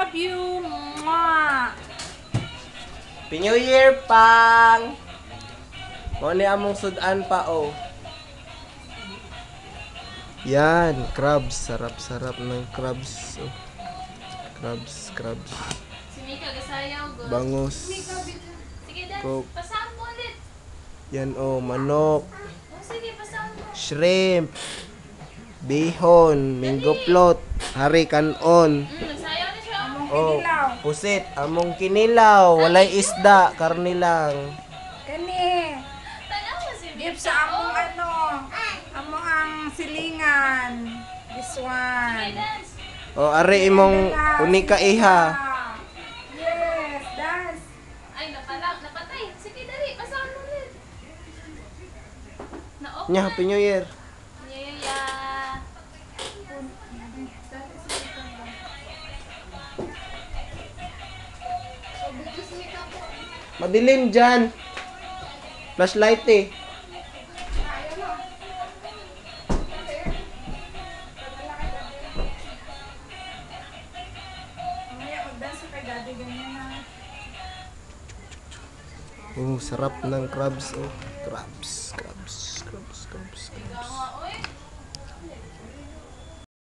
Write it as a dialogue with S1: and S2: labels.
S1: Love you. Mwah.
S2: Happy New Year, Pang! Mo ni among sudan pa, oh. Yan, crabs. Sarap-sarap ng crabs. Oh. Crabs.
S3: Si Mika gasayaw, go.
S2: Bangus.
S3: Sige, Dan.
S2: Coke.
S3: Pasaan mo ulit.
S2: Yan, oh. Manok.
S3: Oh, sige, pasaan mo.
S2: Shrimp. Bihon. Mango float. Hari kanon.
S3: Nagsayaw na siya.
S2: Oh, pusit. Among kinilaw. Walay isda. Karni lang.
S1: Kani.
S3: Tanaw mo si
S1: Give
S3: Mika.
S1: sa among ano. Among ang silingan. This
S3: Sige,
S1: one.
S3: dance.
S2: Oh, ari imong unika iha.
S1: Yes, dance.
S3: Ay, napatay. Sige, dali. Pasaan mo ulit. Na-off
S2: Nya,
S3: na.
S2: Happy New Year.
S3: Yeah.
S2: Madilim dyan. Flashlight eh.
S1: Mamaya mag-dance kay daddy ganyan na.
S2: Oh, sarap ng crabs. Oh, crabs.
S3: Ikaw nga,